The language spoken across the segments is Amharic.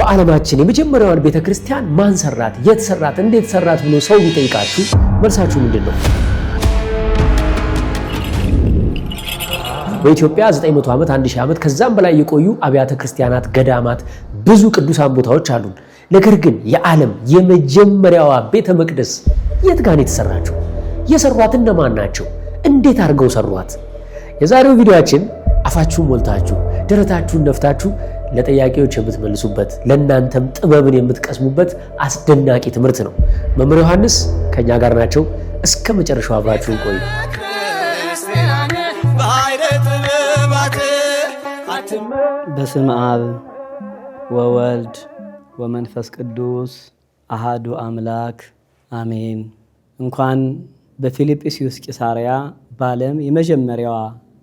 በዓለማችን የመጀመሪያዋን ቤተክርስቲያን ማን ሰራት፣ የት ሰራት፣ እንዴት ሰራት ብሎ ሰው ቢጠይቃችሁ መልሳችሁ ምንድነው? በኢትዮጵያ 900 ዓመት 1000 ዓመት ከዛም በላይ የቆዩ አብያተ ክርስቲያናት፣ ገዳማት፣ ብዙ ቅዱሳን ቦታዎች አሉ። ነገር ግን የዓለም የመጀመሪያዋ ቤተ መቅደስ የት ጋር ነው የተሰራችው? የሰሯት እነማን ናቸው? እንዴት አድርገው ሰሯት? የዛሬው ቪዲዮአችን አፋችሁን ሞልታችሁ ደረታችሁን ነፍታችሁ ለጥያቄዎች የምትመልሱበት ለእናንተም ጥበብን የምትቀስሙበት አስደናቂ ትምህርት ነው። መምህር ዮሐንስ ከኛ ጋር ናቸው። እስከ መጨረሻው አብራችሁን ቆዩ። በስመ አብ ወወልድ ወመንፈስ ቅዱስ አሃዱ አምላክ አሜን። እንኳን በፊልጵስዩስ ቂሳርያ በዓለም የመጀመሪያዋ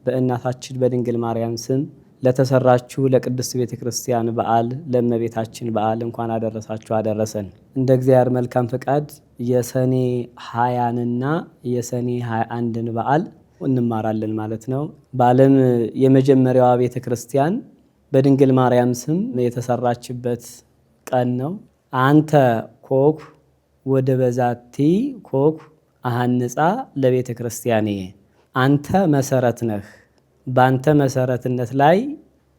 በእናታችን በድንግል ማርያም ስም ለተሰራችሁ ለቅድስት ቤተክርስቲያን በዓል ለእመቤታችን በዓል እንኳን አደረሳችሁ አደረሰን። እንደ እግዚአብሔር መልካም ፈቃድ የሰኔ 20ንና የሰኔ 21ን በዓል እንማራለን ማለት ነው። በዓለም የመጀመሪያዋ ቤተክርስቲያን በድንግል ማርያም ስም የተሰራችበት ቀን ነው። አንተ ኮኩ ወደ በዛቲ ኮኩ አሃንጻ ለቤተክርስቲያኔ፣ አንተ መሰረት ነህ፣ በአንተ መሰረትነት ላይ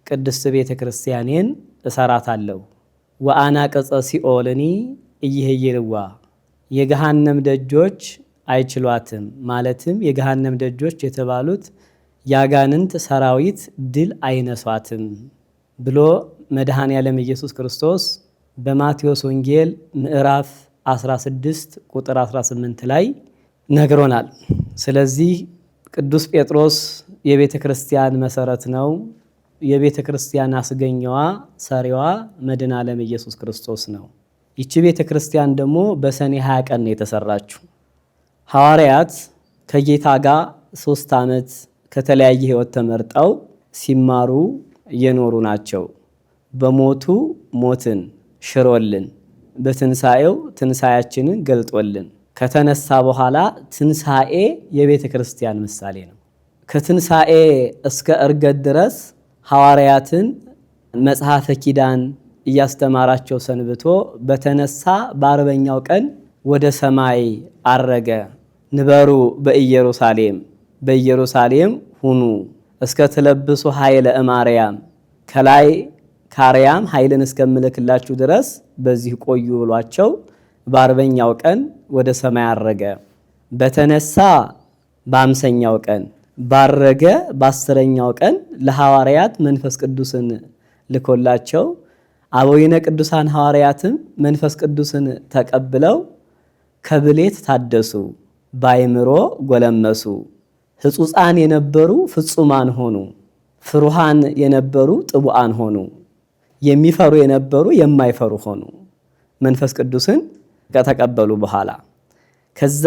ቅድስት ቤተክርስቲያኔን እሰራታለሁ። ወአናቅጸ ሲኦልኒ ኢይሄይልዋ፣ የገሃነም ደጆች አይችሏትም። ማለትም የገሃነም ደጆች የተባሉት ያጋንንት ሰራዊት ድል አይነሷትም ብሎ መድኃኔ ዓለም ኢየሱስ ክርስቶስ በማቴዎስ ወንጌል ምዕራፍ 16 ቁጥር 18 ላይ ነግሮናል። ስለዚህ ቅዱስ ጴጥሮስ የቤተ ክርስቲያን መሰረት ነው። የቤተ ክርስቲያን አስገኘዋ ሰሪዋ መድኃኔ ዓለም ኢየሱስ ክርስቶስ ነው። ይቺ ቤተ ክርስቲያን ደግሞ በሰኔ 20 ቀን ነው የተሰራችው። ሐዋርያት ከጌታ ጋር 3 ዓመት ከተለያየ ሕይወት ተመርጠው ሲማሩ የኖሩ ናቸው። በሞቱ ሞትን ሽሮልን፣ በትንሣኤው ትንሣኤያችንን ገልጦልን፣ ከተነሳ በኋላ ትንሣኤ የቤተ ክርስቲያን ምሳሌ ነው። ከትንሣኤ እስከ ዕርገት ድረስ ሐዋርያትን መጽሐፈ ኪዳን እያስተማራቸው ሰንብቶ በተነሳ በ40ኛው ቀን ወደ ሰማይ አረገ። ንበሩ በኢየሩሳሌም፣ በኢየሩሳሌም ሁኑ እስከ ትለብሱ ኃይለ እማርያም፣ ከላይ ካርያም ኃይልን እስከምልክላችሁ ድረስ በዚህ ቆዩ ብሏቸው በ40ኛው ቀን ወደ ሰማይ አረገ። በተነሳ በ50ኛው ቀን ባረገ በ10ኛው ቀን ለሐዋርያት መንፈስ ቅዱስን ልኮላቸው አበዊነ ቅዱሳን ሐዋርያትም መንፈስ ቅዱስን ተቀብለው ከብሌት ታደሱ፣ ባይምሮ ጎለመሱ፣ ሕጹፃን የነበሩ ፍጹማን ሆኑ፣ ፍሩሃን የነበሩ ጥቡዓን ሆኑ፣ የሚፈሩ የነበሩ የማይፈሩ ሆኑ። መንፈስ ቅዱስን ከተቀበሉ በኋላ ከዛ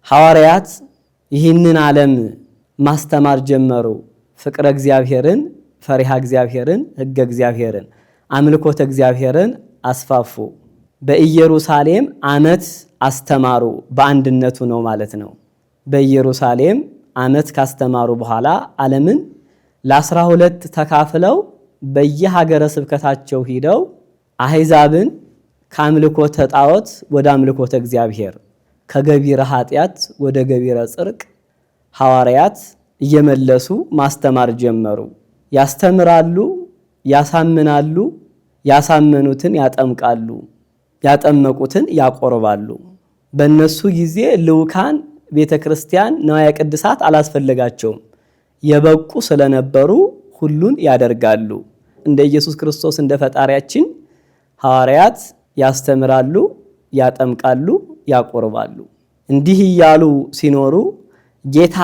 ሐዋርያት ይህንን ዓለም ማስተማር ጀመሩ። ፍቅረ እግዚአብሔርን፣ ፈሪሃ እግዚአብሔርን፣ ሕገ እግዚአብሔርን፣ አምልኮተ እግዚአብሔርን አስፋፉ። በኢየሩሳሌም ዓመት አስተማሩ። በአንድነቱ ነው ማለት ነው። በኢየሩሳሌም ዓመት ካስተማሩ በኋላ ዓለምን ለ12 ተካፍለው በየሀገረ ስብከታቸው ሂደው አሕዛብን ከአምልኮተ ጣዖት ወደ አምልኮተ እግዚአብሔር፣ ከገቢረ ኃጢአት ወደ ገቢረ ጽድቅ ሐዋርያት እየመለሱ ማስተማር ጀመሩ። ያስተምራሉ፣ ያሳምናሉ፣ ያሳመኑትን ያጠምቃሉ፣ ያጠመቁትን ያቆርባሉ። በእነሱ ጊዜ ልዑካን ቤተ ክርስቲያን ነዋየ ቅድሳት አላስፈለጋቸውም። የበቁ ስለነበሩ ሁሉን ያደርጋሉ። እንደ ኢየሱስ ክርስቶስ እንደ ፈጣሪያችን ሐዋርያት ያስተምራሉ፣ ያጠምቃሉ፣ ያቆርባሉ። እንዲህ እያሉ ሲኖሩ ጌታ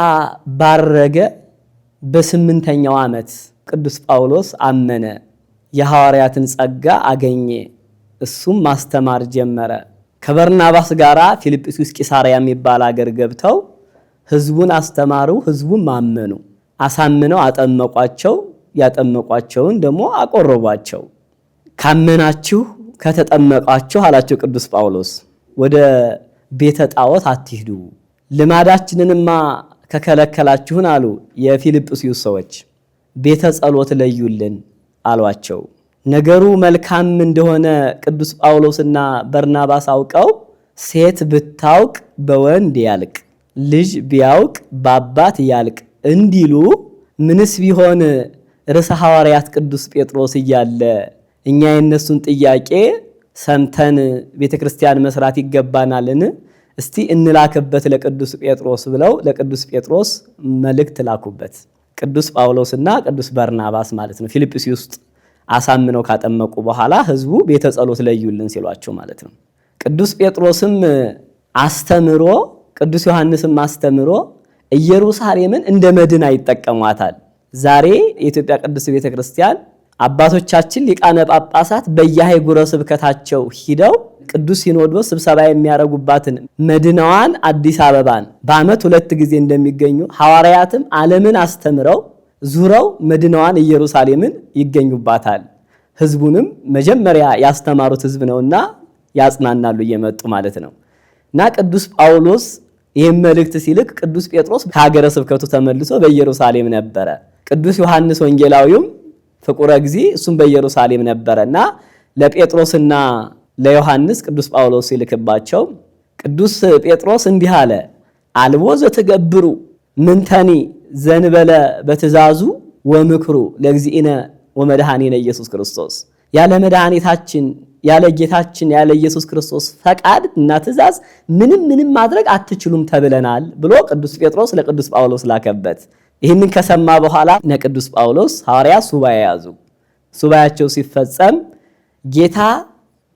ባረገ በ8ኛው ዓመት ቅዱስ ጳውሎስ አመነ፣ የሐዋርያትን ጸጋ አገኘ። እሱም ማስተማር ጀመረ። ከበርናባስ ጋራ ፊልጵስዩስ ቂሳርያ የሚባል አገር ገብተው ሕዝቡን አስተማሩ። ሕዝቡም አመኑ። አሳምነው አጠመቋቸው። ያጠመቋቸውን ደግሞ አቆረቧቸው። ካመናችሁ ከተጠመቃችሁ አላቸው ቅዱስ ጳውሎስ ወደ ቤተ ጣዖት አትሂዱ፣ ልማዳችንንማ ከከለከላችሁን አሉ የፊልጵስዩስ ሰዎች፣ ቤተ ጸሎት ለዩልን አሏቸው። ነገሩ መልካም እንደሆነ ቅዱስ ጳውሎስና በርናባስ አውቀው ሴት ብታውቅ በወንድ ያልቅ፣ ልጅ ቢያውቅ በአባት ያልቅ እንዲሉ ምንስ ቢሆን ርዕሰ ሐዋርያት ቅዱስ ጴጥሮስ እያለ እኛ የነሱን ጥያቄ ሰምተን ቤተክርስቲያን መስራት ይገባናልን? እስቲ እንላክበት ለቅዱስ ጴጥሮስ ብለው ለቅዱስ ጴጥሮስ መልእክት ላኩበት። ቅዱስ ጳውሎስና ቅዱስ በርናባስ ማለት ነው። ፊልጵስዩስ ውስጥ አሳምነው ካጠመቁ በኋላ ህዝቡ ቤተ ጸሎት ለዩልን ሲሏቸው ማለት ነው። ቅዱስ ጴጥሮስም አስተምሮ ቅዱስ ዮሐንስም አስተምሮ ኢየሩሳሌምን እንደ መድና ይጠቀሟታል። ዛሬ የኢትዮጵያ ቅዱስ ቤተክርስቲያን አባቶቻችን ሊቃነ ጳጳሳት በየአህጉረ ስብከታቸው ሂደው ቅዱስ ሲኖዶስ ስብሰባ የሚያደርጉባትን መድናዋን አዲስ አበባን በዓመት 2 ጊዜ እንደሚገኙ ሐዋርያትም ዓለምን አስተምረው ዙረው መድናዋን ኢየሩሳሌምን ይገኙባታል። ህዝቡንም መጀመሪያ ያስተማሩት ህዝብ ነውና ያጽናናሉ እየመጡ ማለት ነው። እና ቅዱስ ጳውሎስ ይህን መልእክት ሲልክ ቅዱስ ጴጥሮስ ከሀገረ ስብከቱ ተመልሶ በኢየሩሳሌም ነበረ። ቅዱስ ዮሐንስ ወንጌላዊውም ፍቁረ ጊዜ እሱም በኢየሩሳሌም ነበረና ለጴጥሮስና ለዮሐንስ ቅዱስ ጳውሎስ ሲልክባቸው ቅዱስ ጴጥሮስ እንዲህ አለ፣ አልቦ ዘተገብሩ ምንተኒ ዘንበለ በትእዛዙ ወምክሩ ለእግዚእነ ወመድኃኒነ ኢየሱስ ክርስቶስ። ያለ መድኃኒታችን ያለ ጌታችን ያለ ኢየሱስ ክርስቶስ ፈቃድ እና ትእዛዝ ምንም ማድረግ አትችሉም ተብለናል ብሎ ቅዱስ ጴጥሮስ ለቅዱስ ጳውሎስ ላከበት። ይህንን ከሰማ በኋላ ቅዱስ ጳውሎስ ሐዋርያት ሱባኤ ያዙ። ሱባኤያቸው ሲፈጸም ጌታ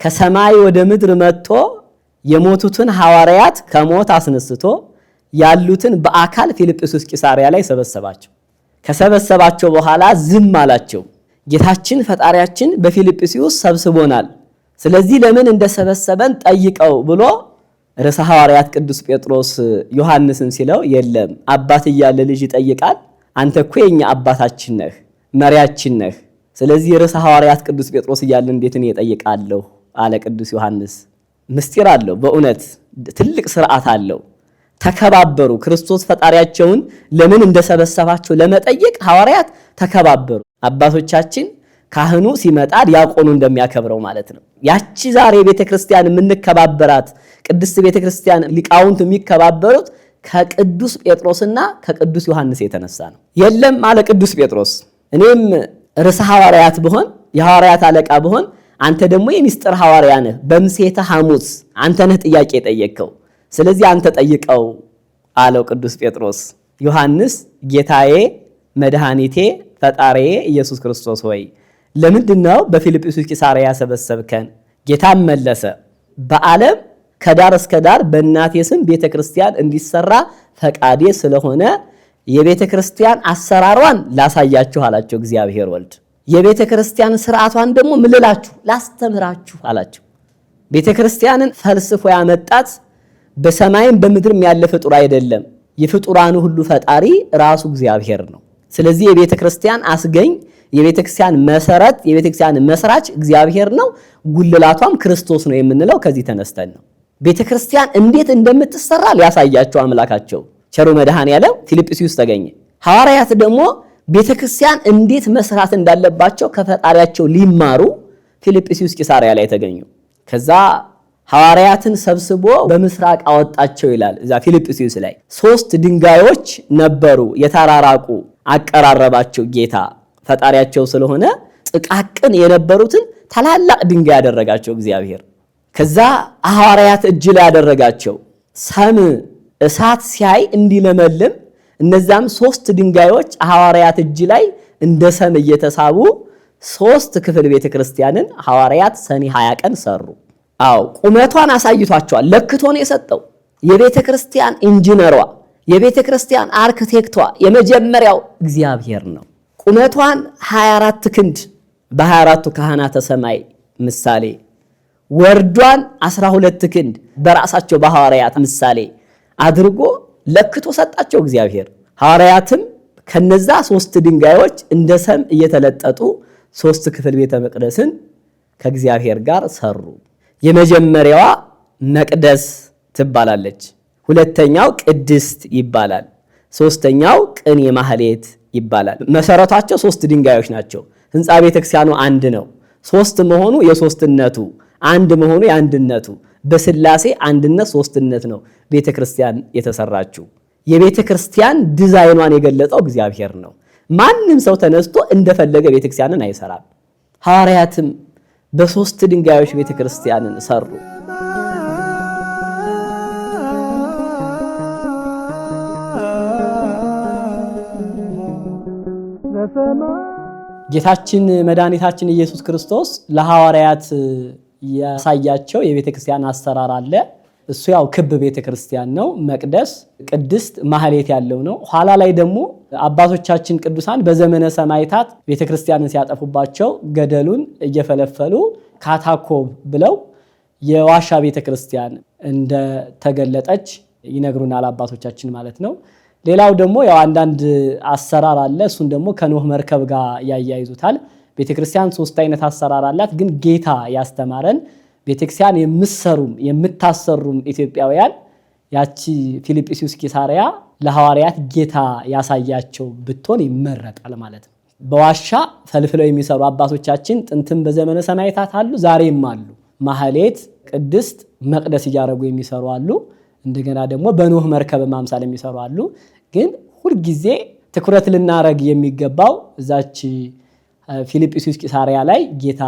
ከሰማይ ወደ ምድር መጥቶ የሞቱትን ሐዋርያት ከሞት አስነስቶ ያሉትን በአካል ፊልጵስዩስ ቂሳርያ ላይ ሰበሰባቸው። ከሰበሰባቸው በኋላ ዝም አላቸው። ጌታችን ፈጣሪያችን በፊልጵስዩስ ሰብስቦናል፣ ስለዚህ ለምን እንደሰበሰበን ጠይቀው ብሎ ርዕሰ ሐዋርያት ቅዱስ ጴጥሮስ ዮሐንስን ሲለው፣ የለም አባት እያለ ልጅ ይጠይቃል? አንተ እኮ የኛ አባታችን ነህ፣ መሪያችን ነህ። ስለዚህ ርዕሰ ሐዋርያት ቅዱስ ጴጥሮስ እያለ እንዴት እኔ እጠይቃለሁ አለ ቅዱስ ዮሐንስ። ምስጢር አለው፣ በእውነት ትልቅ ስርዓት አለው። ተከባበሩ። ክርስቶስ ፈጣሪያቸውን ለምን እንደሰበሰባቸው ለመጠየቅ ሐዋርያት ተከባበሩ። አባቶቻችን ካህኑ ሲመጣ ዲያቆኑ እንደሚያከብረው ማለት ነው። ያቺ ዛሬ ቤተክርስቲያን የምንከባበራት ቅድስት ቤተክርስቲያን ሊቃውንት የሚከባበሩት ከቅዱስ ጴጥሮስና ከቅዱስ ዮሐንስ የተነሳ ነው። የለም አለ ቅዱስ ጴጥሮስ፣ እኔም ርዕሰ ሐዋርያት ብሆን የሐዋርያት አለቃ ብሆን አንተ ደግሞ የሚስጥር ሐዋርያ ነህ። በምሴተ ሐሙስ አንተ ነህ ጥያቄ ጠየቅከው፣ ስለዚህ አንተ ጠይቀው አለው ቅዱስ ጴጥሮስ። ዮሐንስ ጌታዬ መድኃኒቴ ፈጣሪዬ ኢየሱስ ክርስቶስ ሆይ ለምንድነው በፊልጵስዩስ ቂሳርያ ሰበሰብከን? ጌታም መለሰ፣ በዓለም ከዳር እስከ ዳር በእናቴ ስም ቤተክርስቲያን እንዲሰራ ፈቃዴ ስለሆነ የቤተክርስቲያን አሰራሯን ላሳያችሁ አላቸው እግዚአብሔር ወልድ። የቤተክርስቲያን ስርዓቷን ደግሞ ምልላችሁ ላስተምራችሁ አላቸው። ቤተክርስቲያንን ፈልስፎ ያመጣት በሰማይም በምድርም ያለ ፍጡር አይደለም፣ የፍጡራኑ ሁሉ ፈጣሪ ራሱ እግዚአብሔር ነው። ስለዚህ የቤተክርስቲያን አስገኝ የቤተክርስቲያን መሰረት የቤተክርስቲያን መስራች እግዚአብሔር ነው። ጉልላቷም ክርስቶስ ነው የምንለው ከዚህ ተነስተን ነው። ቤተክርስቲያን እንዴት እንደምትሰራ ሊያሳያቸው አምላካቸው ቸሩ መድኃኔዓለም ፊልጵስዩስ ተገኘ። ሐዋርያት ደግሞ ቤተክርስቲያን እንዴት መስራት እንዳለባቸው ከፈጣሪያቸው ሊማሩ ፊልጵስዩስ ቂሳርያ ላይ ተገኙ። ከዛ ሐዋርያትን ሰብስቦ በምስራቅ አወጣቸው ይላል። እዛ ፊልጵስዩስ ላይ 3 ድንጋዮች ነበሩ የተራራቁ፣ አቀራረባቸው ጌታ ፈጣሪያቸው ስለሆነ ጥቃቅን የነበሩትን ታላላቅ ድንጋይ ያደረጋቸው እግዚአብሔር። ከዛ ሐዋርያት እጅ ላይ ያደረጋቸው ሰም እሳት ሲያይ እንዲለመልም እነዛም 3 ድንጋዮች ሐዋርያት እጅ ላይ እንደ ሰም እየተሳቡ 3 ክፍል ቤተክርስቲያንን ሐዋርያት ሰኔ 20 ቀን ሰሩ። አው ቁመቷን አሳይቷቸዋል። ለክቶ ነው የሰጠው። የቤተክርስቲያን ኢንጂነሯ የቤተክርስቲያን አርክቴክቷ የመጀመሪያው እግዚአብሔር ነው። ቁመቷን 24 ክንድ በ24ቱ ካህናተ ሰማይ ምሳሌ፣ ወርዷን 12 ክንድ በራሳቸው በሐዋርያት ምሳሌ አድርጎ ለክቶ ሰጣቸው እግዚአብሔር። ሐዋርያትም ከነዛ 3 ድንጋዮች እንደ ሰም እየተለጠጡ 3 ክፍል ቤተ መቅደስን ከእግዚአብሔር ጋር ሰሩ። የመጀመሪያዋ መቅደስ ትባላለች። ሁለተኛው ቅድስት ይባላል። ሶስተኛው ቅኔ ማህሌት ይባላል። መሰረታቸው 3 ድንጋዮች ናቸው። ህንፃ ቤተክርስቲያኑ አንድ ነው። ሶስት መሆኑ የሶስትነቱ፣ አንድ መሆኑ የአንድነቱ፣ በስላሴ አንድነት ሶስትነት ነው ቤተክርስቲያን የተሰራችው። የቤተክርስቲያን ዲዛይኗን የገለጸው እግዚአብሔር ነው። ማንም ሰው ተነስቶ እንደፈለገ ቤተክርስቲያንን አይሰራም። ሐዋርያትም በሶስት ድንጋዮች ቤተክርስቲያንን ሰሩ። ጌታችን መድኃኒታችን ኢየሱስ ክርስቶስ ለሐዋርያት ያሳያቸው የቤተክርስቲያን አሰራር አለ። እሱ ያው ክብ ቤተክርስቲያን ነው። መቅደስ፣ ቅድስት፣ ማህሌት ያለው ነው። ኋላ ላይ ደግሞ አባቶቻችን ቅዱሳን በዘመነ ሰማዕታት ቤተክርስቲያንን ሲያጠፉባቸው ገደሉን እየፈለፈሉ ካታኮብ ብለው የዋሻ ቤተክርስቲያን እንደተገለጠች ይነግሩናል አባቶቻችን ማለት ነው። ሌላው ደግሞ ያው አንዳንድ አሰራር አለ። እሱን ደግሞ ከኖህ መርከብ ጋር ያያይዙታል። ቤተክርስቲያን ሶስት አይነት አሰራር አላት። ግን ጌታ ያስተማረን ቤተክርስቲያን የምትሰሩም የምታሰሩም ኢትዮጵያውያን ያቺ ፊልጵስዩስ ቂሳርያ ለሐዋርያት ጌታ ያሳያቸው ብትሆን ይመረጣል ማለት ነው። በዋሻ ፈልፍለው የሚሰሩ አባቶቻችን ጥንትም በዘመነ ሰማዕታት አሉ፣ ዛሬም አሉ። ማህሌት፣ ቅድስት፣ መቅደስ እያደረጉ የሚሰሩ አሉ። እንደገና ደግሞ በኖህ መርከብ ማምሳል የሚሰሩ አሉ። ግን ሁልጊዜ ትኩረት ልናረግ የሚገባው እዛች ፊልጵስዩስ ቂሳርያ ላይ ጌታ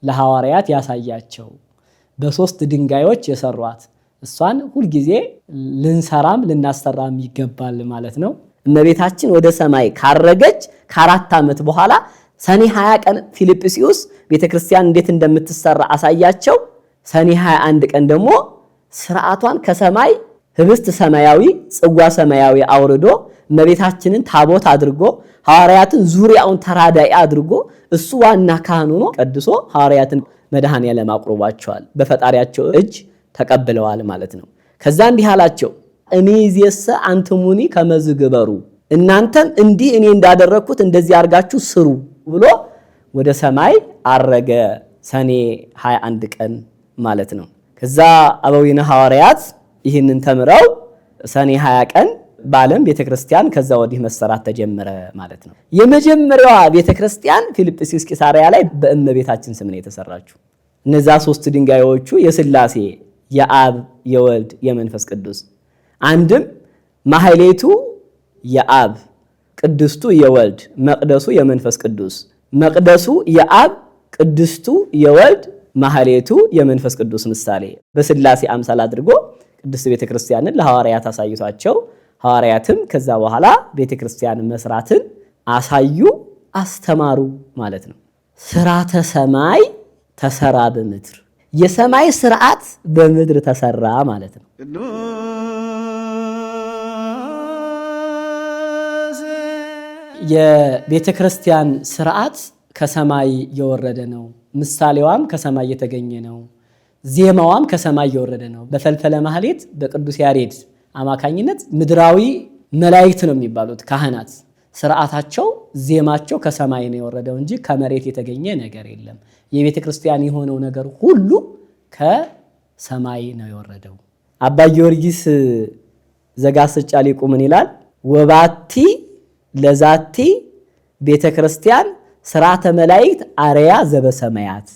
ለሐዋርያት ያሳያቸው በሶስት ድንጋዮች የሰሯት እሷን ሁልጊዜ ልንሰራም ልናሰራም ይገባል ማለት ነው። እመቤታችን ወደ ሰማይ ካረገች ከ4 ዓመት በኋላ ሰኔ 20 ቀን ፊልጵስዩስ ቤተክርስቲያን እንዴት እንደምትሰራ አሳያቸው። ሰኔ 21 ቀን ደግሞ ስርዓቷን ከሰማይ ህብስት ሰማያዊ ጽዋ ሰማያዊ አውርዶ እመቤታችንን ታቦት አድርጎ ሐዋርያትን ዙሪያውን ተራዳኢ አድርጎ እሱ ዋና ካህኑ ሆኖ ቀድሶ ሐዋርያትን መድኃኔዓለም አቅርቧቸዋል። በፈጣሪያቸው እጅ ተቀብለዋል ማለት ነው። ከዛ እንዲህ አላቸው፣ እምይእዜሰ አንትሙኒ ከመዝ ግበሩ፣ እናንተም እንዲህ እኔ እንዳደረግኩት እንደዚህ አድርጋችሁ ስሩ ብሎ ወደ ሰማይ አረገ። ሰኔ 21 ቀን ማለት ነው። ከዛ አበዊነ ሐዋርያት ይህንን ተምረው ሰኔ 20 ቀን በዓለም ቤተክርስቲያን ከዛ ወዲህ መሰራት ተጀመረ ማለት ነው። የመጀመሪያዋ ቤተክርስቲያን ፊልጵስዩስ ቂሳርያ ላይ በእመቤታችን ስም ነው የተሰራችው። እነዛ ሶስት ድንጋዮቹ የስላሴ የአብ የወልድ የመንፈስ ቅዱስ፣ አንድም ማህሌቱ የአብ ቅድስቱ የወልድ መቅደሱ የመንፈስ ቅዱስ፣ መቅደሱ የአብ ቅድስቱ የወልድ ማህሌቱ የመንፈስ ቅዱስ ምሳሌ በስላሴ አምሳል አድርጎ ቅድስት ቤተክርስቲያንን ለሐዋርያት አሳይቷቸው ሐዋርያትም ከዛ በኋላ ቤተክርስቲያን መስራትን አሳዩ፣ አስተማሩ ማለት ነው። ስርዓተ ሰማይ ተሰራ በምድር፣ የሰማይ ስርዓት በምድር ተሰራ ማለት ነው። የቤተክርስቲያን ስርዓት ከሰማይ የወረደ ነው። ምሳሌዋም ከሰማይ የተገኘ ነው። ዜማዋም ከሰማይ የወረደ ነው። በፈልፈለ ማህሌት በቅዱስ ያሬድ አማካኝነት ምድራዊ መላእክት ነው የሚባሉት ካህናት። ስርዓታቸው ዜማቸው ከሰማይ ነው የወረደው እንጂ ከመሬት የተገኘ ነገር የለም። የቤተ ክርስቲያን የሆነው ነገር ሁሉ ከሰማይ ነው የወረደው። አባ ጊዮርጊስ ዘጋስጫ ሊቁ ምን ይላል? ወባቲ ለዛቲ ቤተ ክርስቲያን ስርዓተ መላእክት አርያ ዘበሰማያት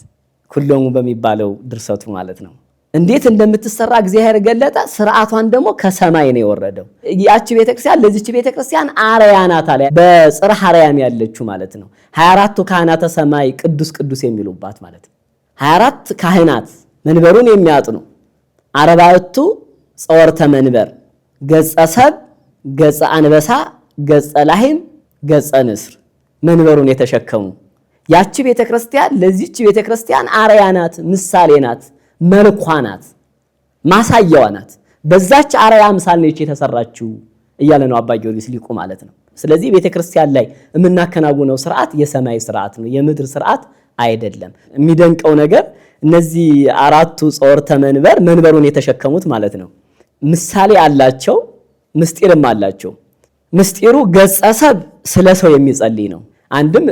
ኩሎሙ በሚባለው ድርሰቱ ማለት ነው። እንዴት እንደምትሰራ እግዚአብሔር ገለጠ። ስርዓቷን ደግሞ ከሰማይ ነው የወረደው። ያቺ ቤተክርስቲያን ለዚች ቤተክርስቲያን አርያ ናት አለ። በጽርሐ አርያም ያለችው ማለት ነው። 24ቱ ካህናተ ሰማይ ቅዱስ ቅዱስ የሚሉባት ማለት ነው። 24 ካህናት መንበሩን የሚያጥኑ 40ቱ ጸወርተ መንበር ገጸ ሰብ፣ ገጸ አንበሳ፣ ገጸ ላህም፣ ገጸ ንስር መንበሩን የተሸከሙ ያቺ ቤተክርስቲያን ለዚች ቤተክርስቲያን አርያ ናት፣ ምሳሌ ናት፣ መልኳ ናት፣ ማሳያዋ ናት። በዛች አርያ ምሳሌ ነች የተሰራችው እያለ ነው አባ ጊዮርጊስ ሊቁ ማለት ነው። ስለዚህ ቤተክርስቲያን ላይ የምናከናውነው ስርዓት የሰማይ ስርዓት ነው፣ የምድር ስርዓት አይደለም። የሚደንቀው ነገር እነዚህ 4ቱ ጸወርተ መንበር መንበሩን የተሸከሙት ማለት ነው ምሳሌ አላቸው፣ ምስጢርም አላቸው። ምስጢሩ ገጸ ሰብ ስለ ሰው የሚጸልይ ነው። አንድም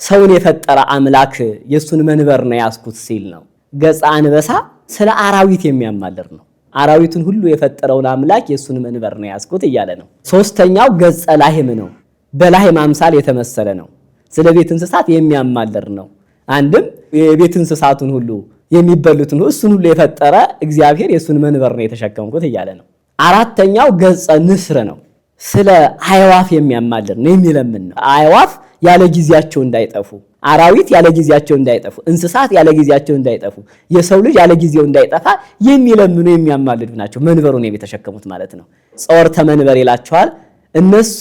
ሰውን የፈጠረ አምላክ የሱን መንበር ነው ያስኩት ሲል ነው። ገጸ አንበሳ ስለ አራዊት የሚያማልር ነው። አራዊቱን ሁሉ የፈጠረውን አምላክ የሱን መንበር ነው ያስኩት እያለ ነው። ሶስተኛው ገጸ ላህም ነው። በላህም አምሳል የተመሰለ ነው። ስለ ቤት እንስሳት የሚያማልር ነው። አንድም የቤት እንስሳቱን ሁሉ የሚበሉትን እሱን ሁሉ የፈጠረ እግዚአብሔር የእሱን መንበር ነው የተሸከምኩት እያለ ነው። አራተኛው ገጸ ንስር ነው። ስለ አዕዋፍ የሚያማልድ ነው፣ የሚለምን ነው። አዕዋፍ ያለ ጊዜያቸው እንዳይጠፉ፣ አራዊት ያለ ጊዜያቸው እንዳይጠፉ፣ እንስሳት ያለ ጊዜያቸው እንዳይጠፉ፣ የሰው ልጅ ያለ ጊዜው እንዳይጠፋ የሚለምኑ የሚያማልዱ ናቸው። መንበሩን የተሸከሙት ማለት ነው። ጸወርተ መንበር ይላቸዋል። እነሱ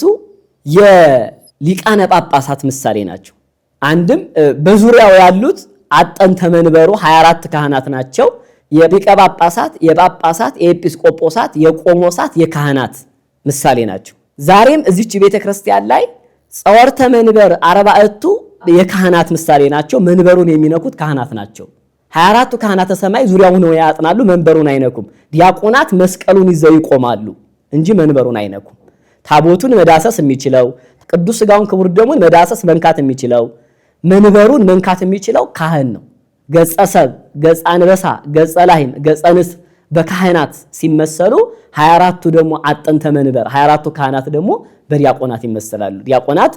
የሊቃነ ጳጳሳት ምሳሌ ናቸው። አንድም በዙሪያው ያሉት አጠንተ መንበሩ 24 ካህናት ናቸው። የሊቀ ጳጳሳት፣ የጳጳሳት፣ የኤጲስቆጶሳት፣ የቆሞሳት፣ የካህናት ምሳሌ ናቸው። ዛሬም እዚች ቤተክርስቲያን ላይ ጸወርተ መንበር 40ቱ የካህናት ምሳሌ ናቸው። መንበሩን የሚነኩት ካህናት ናቸው። 24ቱ ካህናተ ሰማይ ዙሪያውን ያጥናሉ፣ መንበሩን አይነኩም። ዲያቆናት መስቀሉን ይዘው ይቆማሉ እንጂ መንበሩን አይነኩም። ታቦቱን መዳሰስ የሚችለው ቅዱስ ሥጋውን ክቡር ደሙን መዳሰስ መንካት የሚችለው መንበሩን መንካት የሚችለው ካህን ነው። ገጸ ሰብ፣ ገጸ አንበሳ፣ ገጸ ላህም፣ ገጸ ንስር በካህናት ሲመሰሉ 24ቱ ደግሞ አጥንተ መንበር 24ቱ ካህናት ደግሞ በዲያቆናት ይመሰላሉ። ዲያቆናት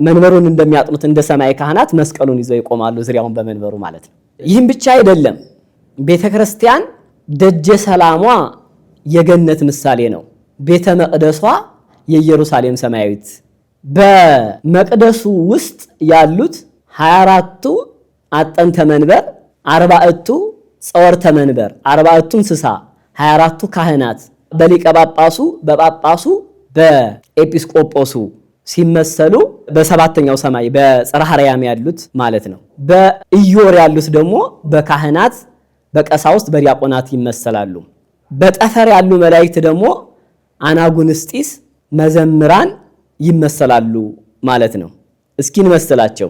መንበሩን እንደሚያጥኑት እንደ ሰማይ ካህናት መስቀሉን ይዘው ይቆማሉ ዙሪያውን በመንበሩ ማለት ነው። ይህም ብቻ አይደለም። ቤተክርስቲያን ደጀ ሰላሟ የገነት ምሳሌ ነው። ቤተ መቅደሷ የኢየሩሳሌም ሰማያዊት። በመቅደሱ ውስጥ ያሉት 24ቱ አጠንተ መንበር፣ 40ቱ ጸወርተ መንበር፣ 40ቱ እንስሳ፣ 24ቱ ካህናት በሊቀ ጳጳሱ፣ በጳጳሱ፣ በኤጲስቆጶሱ ሲመሰሉ በሰባተኛው ሰማይ በጽርሐ አርያም ያሉት ማለት ነው። በኢዮር ያሉት ደግሞ በካህናት፣ በቀሳውስት፣ በዲያቆናት ይመሰላሉ። በጠፈር ያሉ መላእክት ደግሞ አናጉንስጢስ፣ መዘምራን ይመሰላሉ ማለት ነው። እስኪ እንመስላቸው።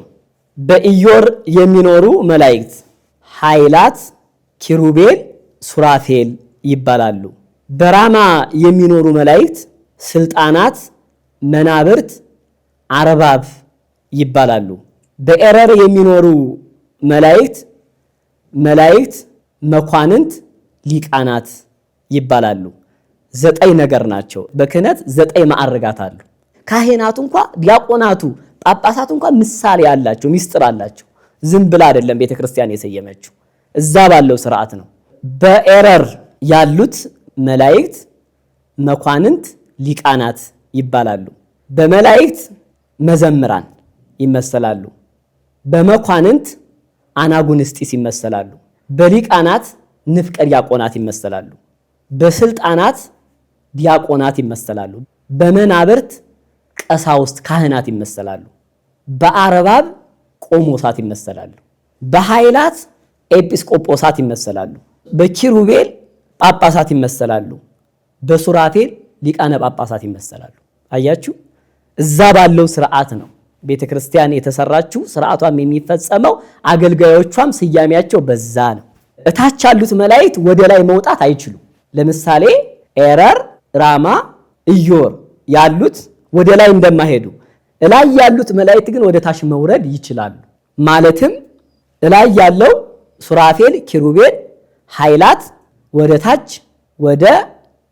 በኢዮር የሚኖሩ መላእክት ኃይላት፣ ኪሩቤል፣ ሱራፌል ይባላሉ። በራማ የሚኖሩ መላእክት ስልጣናት፣ መናብርት፣ አርባብ ይባላሉ። በኤረር የሚኖሩ መላእክት መኳንንት፣ ሊቃናት ይባላሉ። 9 ነገር ናቸው። በክህነት 9 ማዕርጋት አሉ። ካህናቱ እንኳ ዲያቆናቱ፣ ጳጳሳቱ እንኳ ምሳሌ አላቸው፣ ሚስጥር አላቸው። ዝም ብላ አይደለም ቤተክርስቲያን የሰየመችው፣ እዛ ባለው ስርዓት ነው። በኤረር ያሉት መላእክት መኳንንት፣ ሊቃናት ይባላሉ። በመላእክት መዘምራን ይመሰላሉ። በመኳንንት አናጉንስጢስ ይመሰላሉ። በሊቃናት ንፍቀ ዲያቆናት ይመሰላሉ። በስልጣናት ዲያቆናት ይመሰላሉ። በመናብርት ቀሳውስት ካህናት ይመሰላሉ። በአርባብ ቆሞሳት ይመሰላሉ። በኃይላት ኤጲስቆጶሳት ይመሰላሉ። በኪሩቤል ጳጳሳት ይመሰላሉ። በሱራፌል ሊቃነ ጳጳሳት ይመሰላሉ። አያችሁ፣ እዛ ባለው ስርዓት ነው ቤተክርስቲያን የተሰራችው። ስርዓቷም የሚፈጸመው አገልጋዮቿም ስያሜያቸው በዛ ነው። እታች ያሉት መላእክት ወደ ላይ መውጣት አይችሉም። ለምሳሌ ኤረር፣ ራማ፣ ኢዮር ያሉት ወደ ላይ እንደማይሄዱ እላይ ያሉት መላእክት ግን ወደ ታች መውረድ ይችላሉ። ማለትም እላይ ያለው ሱራፌል፣ ኪሩቤል፣ ኃይላት ወደ ታች ወደ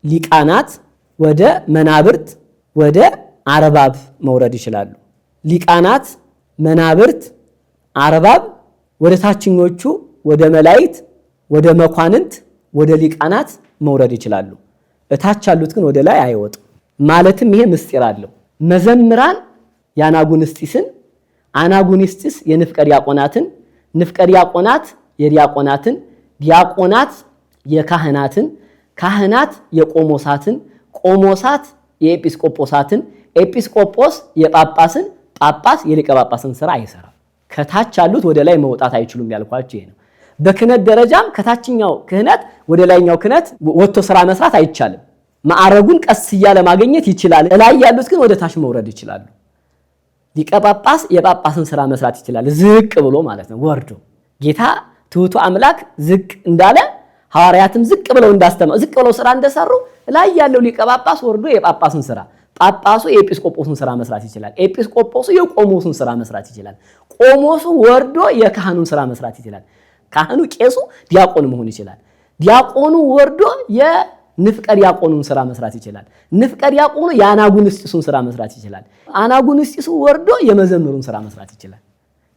ሊቃናት፣ ወደ መናብርት፣ ወደ አርባብ መውረድ ይችላሉ። ሊቃናት፣ መናብርት፣ አርባብ ወደ ታችኞቹ ወደ መላእክት፣ ወደ መኳንንት፣ ወደ ሊቃናት መውረድ ይችላሉ። እታች ያሉት ግን ወደ ላይ አይወጡም። ማለትም ይሄ ምስጢር አለው። መዘምራን የአናጉንስጢስን፣ አናጉንስጢስ የንፍቀ ዲያቆናትን፣ ንፍቀ ዲያቆናት የዲያቆናትን፣ ዲያቆናት የካህናትን፣ ካህናት የቆሞሳትን፣ ቆሞሳት የኤጲስቆጶሳትን፣ ኤጲስቆጶስ የጳጳስን፣ ጳጳስ የሊቀ ጳጳስን ስራ አይሰራም። ከታች ያሉት ወደ ላይ መውጣት አይችሉም ያልኳቸው ይሄ ነው። በክህነት ደረጃም ከታችኛው ክህነት ወደ ላይኛው ክህነት ወጥቶ ስራ መስራት አይቻልም። ማዕረጉን ቀስ እያለ ማግኘት ይችላል። ላይ ያሉት ግን ወደ ታች መውረድ ይችላሉ። ሊቀ ጳጳስ የጳጳስን ስራ መስራት ይችላል፣ ዝቅ ብሎ ማለት ነው። ወርዶ ጌታ ትሑቱ አምላክ ዝቅ እንዳለ ሐዋርያትም ዝቅ ብለው እንዳስተማሩ ዝቅ ብለው ስራ እንደሰሩ ላይ ያለው ሊቀ ጳጳስ ወርዶ የጳጳስን ስራ፣ ጳጳሱ የኤጲስቆጶስን ስራ መስራት ይችላል። ኤጲስቆጶሱ የቆሞሱን ስራ መስራት ይችላል። ቆሞሱ ወርዶ የካህኑን ስራ መስራት ይችላል። ካህኑ ቄሱ ዲያቆን መሆን ይችላል። ዲያቆኑ ወርዶ የንፍቀ ዲያቆኑን ስራ መስራት ይችላል። ንፍቀ ዲያቆኑ የአናጉንስጢሱን ስራ መስራት ይችላል። አናጉንስጢሱ ወርዶ የመዘምሩን ስራ መስራት ይችላል።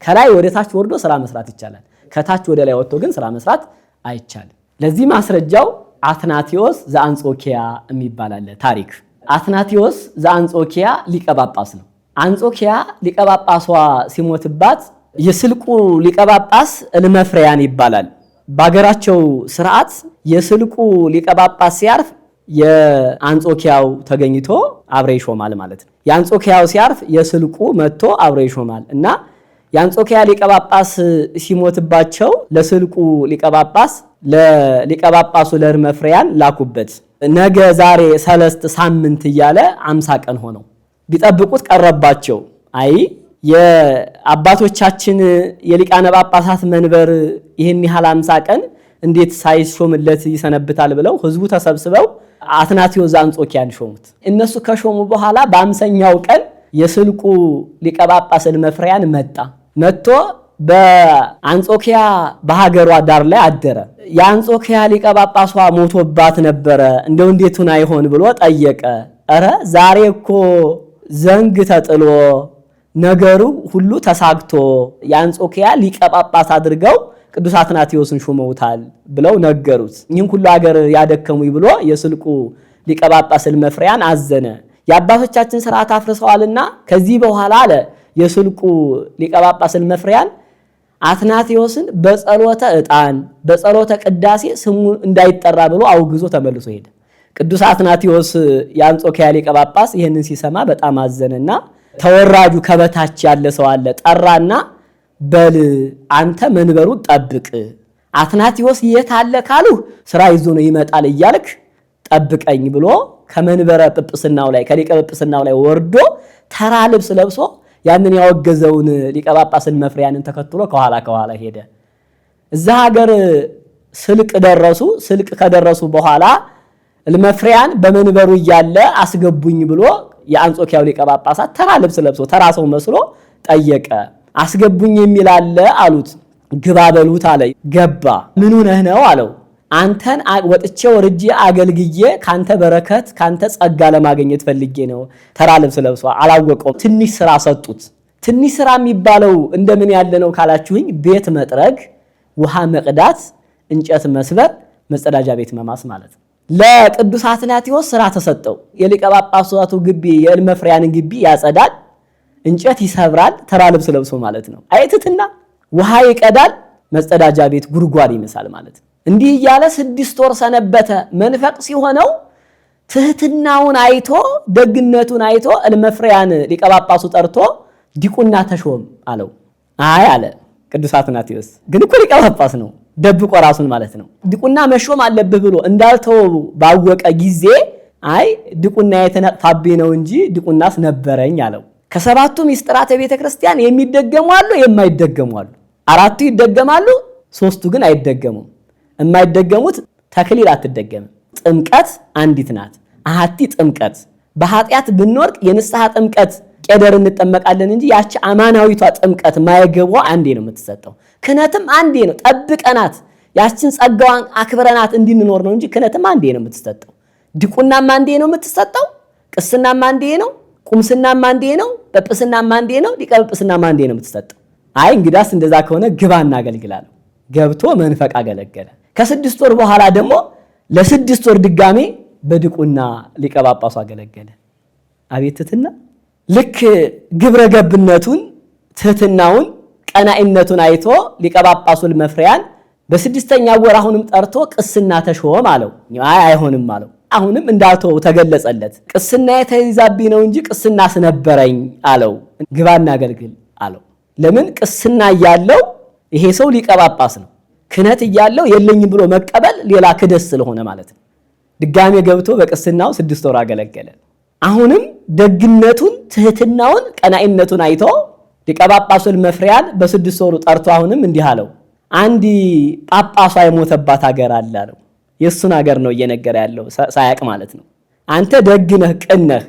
ከላይ ወደ ታች ወርዶ ስራ መስራት ይቻላል። ከታች ወደ ላይ ወጥቶ ግን ስራ መስራት አይቻልም። ለዚህ ማስረጃው አትናቴዎስ ዘአንጾኪያ የሚባል አለ ታሪክ። አትናቴዎስ ዘአንጾኪያ ሊቀ ጳጳስ ነው። አንጾኪያ ሊቀ ጳጳሷ ሲሞትባት የስልቁ ሊቀ ጳጳስ እልመፍሪያን ይባላል። በሀገራቸው ስርዓት የስልቁ ሊቀ ጳጳስ ሲያርፍ የአንጾኪያው ተገኝቶ አብረ ይሾማል ማለት ነው። የአንጾኪያው ሲያርፍ የስልቁ መጥቶ አብረ ይሾማል እና የአንጾኪያ ሊቀ ጳጳስ ሲሞትባቸው ለስልቁ ሊቀ ጳጳስ ለሊቀ ጳጳሱ ለእልመፍሪያን ላኩበት። ነገ ዛሬ 3 ሳምንት እያለ 50 ቀን ሆነው ቢጠብቁት ቀረባቸው። አይ የአባቶቻችን የሊቃነ ጳጳሳት መንበር ይህን ያህል 50 ቀን እንዴት ሳይሾምለት ይሰነብታል ብለው ህዝቡ ተሰብስበው አትናቴዎስ ዘአንጾኪያን ሾሙት። እነሱ ከሾሙ በኋላ በ50ኛው ቀን የስልቁ ሊቀ ጳጳስ እልመፍሪያን መጥቶ በአንጾኪያ በሀገሯ ዳር ላይ አደረ። የአንጾኪያ ሊቀ ጳጳሷ ሞቶባት ነበረ፣ እንደው እንዴቱን አይሆን ብሎ ጠየቀ። ኧረ ዛሬ እኮ ዘንግ ተጥሎ ነገሩ ሁሉ ተሳግቶ የአንጾኪያ ሊቀ ጳጳስ አድርገው ቅዱስ አትናቴዎስን ሾመውታል ብለው ነገሩት። ይህን ሁሉ ሀገር ያደከሙኝ ብሎ የስልቁ ሊቀ ጳጳስ እልመፍሪያን አዘነ። የአባቶቻችን ስርዓት አፍርሰዋልና ከዚህ በኋላ አለ የስልቁ ሊቀ ጳጳስ እልመፍሪያን አትናቴዎስን በጸሎተ ዕጣን በጸሎተ ቅዳሴ ስሙ እንዳይጠራ ብሎ አውግዞ ተመልሶ ሄደ። ቅዱስ አትናቴዎስ የአንጾኪያ ሊቀ ጳጳስ ይህንን ሲሰማ በጣም አዘነና ተወራጁ ከበታች ያለ ሰው አለ ጠራና በል አንተ መንበሩን ጠብቅ፣ አትናቴዎስ የት አለ ካሉህ ስራ ይዞ ነው ይመጣል እያልክ ጠብቀኝ ብሎ ከመንበረ ጵጵስናው ላይ ከሊቀ ጵጵስናው ላይ ወርዶ ተራ ልብስ ለብሶ ያንን ያወገዘውን ሊቀ ጳጳስ እልመፍሪያንን ተከትሎ ከኋላ ሄደ። እዛ ሀገር ስልቅ ደረሱ። ስልቅ ከደረሱ በኋላ እልመፍሪያን በመንበሩ እያለ አስገቡኝ ብሎ የአንጾኪያው ሊቀ ጳጳሳት ተራ ልብስ ለብሶ ተራ ሰው መስሎ ጠየቀ። አስገቡኝ የሚል አለ አሉት። ግባ በሉት አለ። ገባ። ምን ሆነህ ነው አለው። አንተን ወጥቼ ወርጄ አገልግዬ ካንተ በረከት ካንተ ጸጋ ለማግኘት ፈልጌ ነው። ተራ ልብስ ለብሶ አላወቀው። ትንሽ ስራ ሰጡት። ትንሽ ስራ የሚባለው እንደምን ያለ ነው ካላችሁኝ፣ ቤት መጥረግ፣ ውሃ መቅዳት፣ እንጨት መስበር፣ መጸዳጃ ቤት መማስ ማለት ነው። ለቅዱስ አትናቴዎስ ስራ ተሰጠው። የሊቀ ጳጳሳቱ ግቢ የእልመፍሪያንን ግቢ ያጸዳል፣ እንጨት ይሰብራል፣ ተራ ልብስ ለብሶ ማለት ነው። አይትትና ውሃ ይቀዳል፣ መጸዳጃ ቤት ጉድጓድ ይመሳል ማለት ነው። እንዲህ እያለ 6 ወር ሰነበተ። መንፈቅ ሲሆነው ትህትናውን አይቶ ደግነቱን አይቶ እልመፍሪያን ሊቀ ጳጳሱ ጠርቶ ዲቁና ተሾም አለው። አይ አለ ቅዱስ አትናቴዎስ። ግን እኮ ሊቀ ጳጳስ ነው፣ ደብቆ ራሱን ማለት ነው። ዲቁና መሾም አለብህ ብሎ እንዳልተወው ባወቀ ጊዜ አይ ዲቁና የተነቅፋብኝ ነው እንጂ ዲቁናስ ነበረኝ አለው። ከ7ቱ ሚስጥራተ ቤተ ክርስቲያን የሚደገሙ አሉ፣ የማይደገሙ አሉ። 4ቱ ይደገማሉ፣ 3ቱ ግን አይደገሙም። የማይደገሙት ተክሊል አትደገምም። ጥምቀት አንዲት ናት። አሐቲ ጥምቀት። በኃጢአት ብንወርቅ የንስሐ ጥምቀት ቄደር እንጠመቃለን እንጂ ያቺ አማናዊቷ ጥምቀት ማየገቧ አንዴ ነው የምትሰጠው። ክህነትም አንዴ ነው። ጠብቀናት ያችን ጸጋዋን አክብረናት እንድንኖር ነው እንጂ ክህነትም አንዴ ነው የምትሰጠው። ዲቁናም አንዴ ነው የምትሰጠው። ቅስናም አንዴ ነው። ቁምስናም አንዴ ነው። ጵጵስናም አንዴ ነው። ሊቀ ጵጵስናም አንዴ ነው የምትሰጠው። አይ እንግዳስ እንደዛ ከሆነ ግባ እናገልግላለሁ። ገብቶ መንፈቅ አገለገለ። ከ6 ወር በኋላ ደግሞ ለ6 ወር ድጋሜ በዲቁና ሊቀ ጳጳሱ አገለገለ። አቤት ትህትና! ልክ ግብረ ገብነቱን ትህትናውን ቀናኢነቱን አይቶ ሊቀ ጳጳሱ እልመፍሪያን በ6ኛ ወር አሁንም ጠርቶ ቅስና ተሾም አለው። አይ አይሆንም አለው። አሁንም እንዳልተው ተገለጸለት። ቅስና የተይዛብኝ ነው እንጂ ቅስናስ ነበረኝ አለው። ግባና አገልግል አለው። ለምን? ቅስና እያለው ይሄ ሰው ሊቀ ጳጳስ ነው። ክህነት እያለው የለኝም ብሎ መቀበል ሌላ ክደስ ስለሆነ ማለት ነው። ድጋሜ ገብቶ በቅስናው 6 ወር አገለገለ። አሁንም ደግነቱን ትህትናውን ቀናኢነቱን አይቶ ሊቀ ጳጳሱ እልመፍሪያን በ6 ወሩ ጠርቶ አሁንም እንዲህ አለው። አንድ ጳጳሷ የሞተባት ሀገር አለ አለው። የሱን ሀገር ነው እየነገረ ያለው ሳያቅ ማለት ነው። አንተ ደግነህ ቅነህ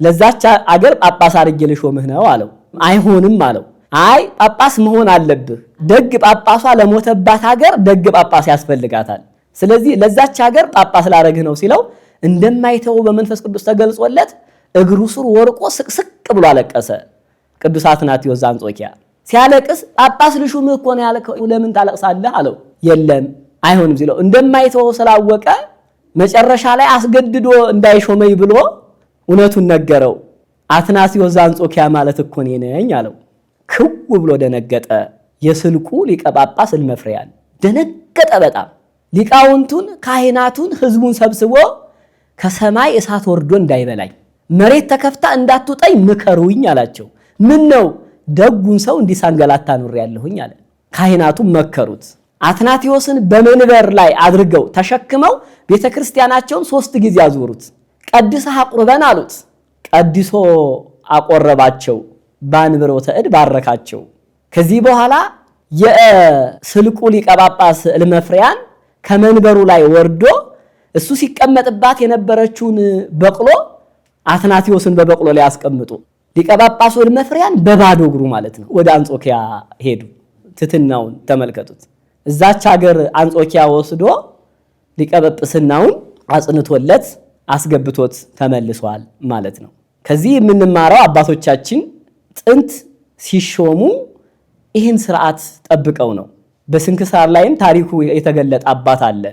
ለዛች ሀገር ጳጳስ አድርጌ ልሾምህ ነው አለው። አይሆንም አለው። አይ ጳጳስ መሆን አለብህ። ደግ ጳጳሷ ለሞተባት ሀገር ደግ ጳጳስ ያስፈልጋታል። ስለዚህ ለዛች ሀገር ጳጳስ ላረግህ ነው ሲለው እንደማይተው በመንፈስ ቅዱስ ተገልጾለት እግሩ ስር ወርቆ ስቅስቅ ብሎ አለቀሰ። ቅዱስ አትናቴዎስ ዘአንጾኪያ ሲያለቅስ ጳጳስ ልሹምህ እኮ ነው ያልከው ለምን ታለቅሳለህ አለው። የለም አይሆንም ሲለው እንደማይተወው ስላወቀ መጨረሻ ላይ አስገድዶ እንዳይሾመኝ ብሎ እውነቱን ነገረው። አትናሲዮስ ዘአንጾኪያ ማለት እኮ እኔ ነኝ አለው። ክው ብሎ ደነገጠ። የስልቁ ሊቀ ጳጳስ እልመፍርያን ደነገጠ በጣም። ሊቃውንቱን ካህናቱን ህዝቡን ሰብስቦ ከሰማይ እሳት ወርዶ እንዳይበላኝ መሬት ተከፍታ እንዳትውጠኝ ምከሩኝ አላቸው። ምን ነው ደጉን ሰው እንዲሳንገላታ ኑሬያለሁኝ አለ። ካህናቱም መከሩት። አትናቴዎስን በመንበር ላይ አድርገው ተሸክመው ቤተክርስቲያናቸውን 3 ጊዜ አዞሩት። ቀድሰህ አቁርበን አሉት። ቀድሶ አቆረባቸው። በአንብሮተ እድ ባረካቸው። ከዚህ በኋላ የስልቁ ሊቀ ጳጳስ እልመፍርያን ከመንበሩ ላይ ወርዶ እሱ ሲቀመጥባት የነበረችውን በቅሎ አትናቴዎስን በበቅሎ ላይ አስቀምጡ። ሊቀ ጳጳሱ እልመፍርያን በባዶ እግሩ ማለት ነው ወደ አንጾኪያ ሄዱ። ትትናውን ተመልከቱት። እዛች ሀገር አንጾኪያ ወስዶ ሊቀ ጵጵስናውን አጽንቶለት አስገብቶት ተመልሷል ማለት ነው። ከዚህ የምንማረው አባቶቻችን ጥንት ሲሾሙ ይህን ስርዓት ጠብቀው ነው። በስንክሳር ላይም ታሪኩ የተገለጠ አባት አለ።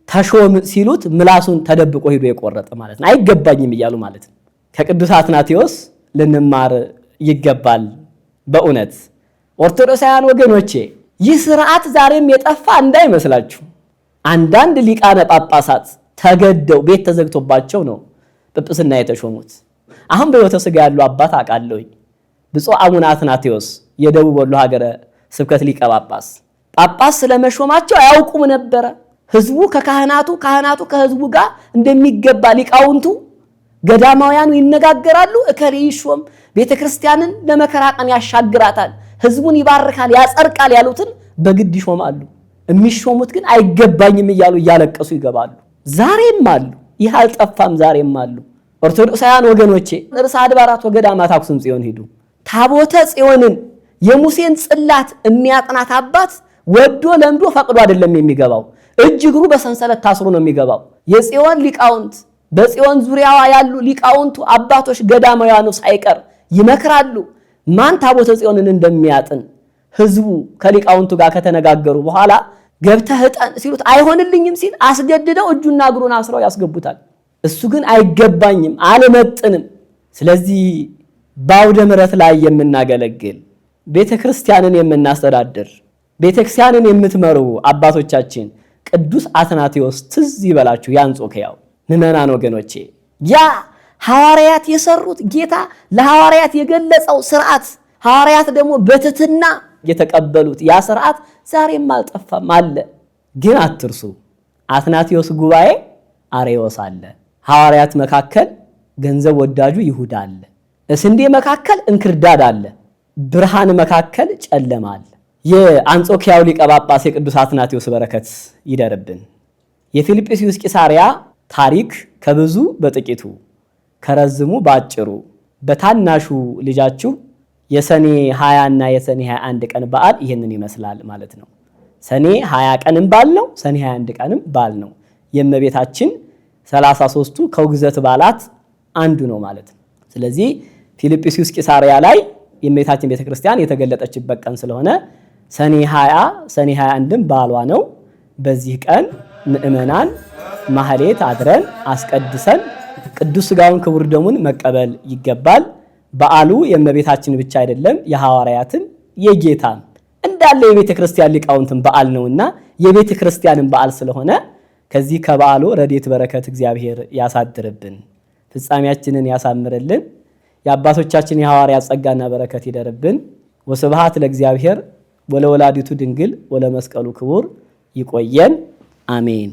ተሾም ሲሉት ምላሱን ተደብቆ ሄዶ የቆረጠ ማለት ነው። አይገባኝም እያሉ ማለት ነው። ከቅዱስ አትናቴዎስ ልንማር ይገባል። በእውነት ኦርቶዶክሳውያን ወገኖቼ ይህ ስርዓት ዛሬም የጠፋ እንዳይመስላችሁ። አንዳንድ ሊቃነ ጳጳሳት ተገደው ቤት ተዘግቶባቸው ነው ጵጵስና የተሾሙት። አሁን በሕይወተ ሥጋ ያሉ አባት አውቃለሁኝ። ብፁዕ አቡነ አትናቴዎስ የደቡብ ወሎ ሀገረ ስብከት ሊቀ ጳጳስ ጳጳስ ስለመሾማቸው አያውቁም ነበረ። ህዝቡ ከካህናቱ ካህናቱ ከህዝቡ ጋር እንደሚገባ ሊቃውንቱ ገዳማውያኑ ይነጋገራሉ። እከሌ ይሾም ቤተክርስቲያንን ለመከራ ቀን ያሻግራታል፣ ህዝቡን ይባርካል፣ ያጸርቃል ያሉትን በግድ ይሾማሉ። የሚሾሙት ግን አይገባኝም እያሉ እያለቀሱ ይገባሉ። ዛሬም አሉ። ይህ አልጠፋም። ዛሬም አሉ። ኦርቶዶክሳውያን ወገኖቼ ርዕሰ አድባራት ወገዳማት አክሱም ጽዮን ሂዱ። ታቦተ ጽዮንን የሙሴን ጽላት የሚያጥናት አባት ወዶ ለምዶ ፈቅዶ አይደለም የሚገባው። እጅ እግሩ በሰንሰለት ታስሮ ነው የሚገባው። የጽዮን ሊቃውንት በጽዮን ዙሪያዋ ያሉ ሊቃውንቱ አባቶች ገዳማውያኑ ሳይቀር ይመክራሉ ማን ታቦተ ጽዮንን እንደሚያጥን። ህዝቡ ከሊቃውንቱ ጋር ከተነጋገሩ በኋላ ገብተህ ዕጠን ሲሉት አይሆንልኝም ሲል አስገድደው እጁና እግሩን አስረው ያስገቡታል። እሱ ግን አይገባኝም፣ አልመጥንም። ስለዚህ በአውደ ምሕረት ላይ የምናገለግል ቤተክርስቲያንን የምናስተዳድር ቤተክርስቲያንን የምትመሩ አባቶቻችን ቅዱስ አትናቴዎስ ትዝ ይበላችሁ። የአንጾኪያው ምዕመናን ወገኖቼ ያ ሐዋርያት የሰሩት ጌታ ለሐዋርያት የገለጸው ስርዓት ሐዋርያት ደግሞ በትህትና የተቀበሉት ያ ስርዓት ዛሬም አልጠፋም አለ። ግን አትርሱ፣ አትናቴዎስ ጉባኤ አሬዎስ አለ። ሐዋርያት መካከል ገንዘብ ወዳጁ ይሁዳ አለ። እስንዴ መካከል እንክርዳድ አለ። ብርሃን መካከል ጨለማ አለ። የአንጾኪያው ሊቀ ጳጳስ የቅዱስ አትናቴዎስ በረከት ይደርብን። የፊልጵስዩስ ቂሳርያ ታሪክ ከብዙ በጥቂቱ ከረዝሙ ባጭሩ በታናሹ ልጃችሁ የሰኔ 20 እና የሰኔ 21 ቀን በዓል ይህንን ይመስላል ማለት ነው። ሰኔ 20 ቀንም በዓል ነው፣ ሰኔ 21 ቀንም በዓል ነው። የእመቤታችን 33ቱ ከውግዘት በዓላት አንዱ ነው ማለት ነው። ስለዚህ ፊልጵስዩስ ቂሳርያ ላይ የእመቤታችን ቤተክርስቲያን የተገለጠችበት ቀን ስለሆነ ሰኔ 20 ሰኔ 21ም በዓሏ ነው። በዚህ ቀን ምእመናን ማህሌት አድረን አስቀድሰን ቅዱስ ሥጋውን ክቡር ደሙን መቀበል ይገባል። በዓሉ የእመቤታችን ብቻ አይደለም፣ የሐዋርያትን የጌታን እንዳለ የቤተ ክርስቲያን ሊቃውንትን በዓል ነውና የቤተ ክርስቲያንን በዓል ስለሆነ ከዚህ ከበዓሉ ረድኤት በረከት እግዚአብሔር ያሳድርብን፣ ፍጻሜያችንን ያሳምርልን። የአባቶቻችን የሐዋርያት ጸጋና በረከት ይደርብን። ወስብሐት ለእግዚአብሔር ወለወላዲቱ ድንግል ወለመስቀሉ ክቡር። ይቆየን። አሜን።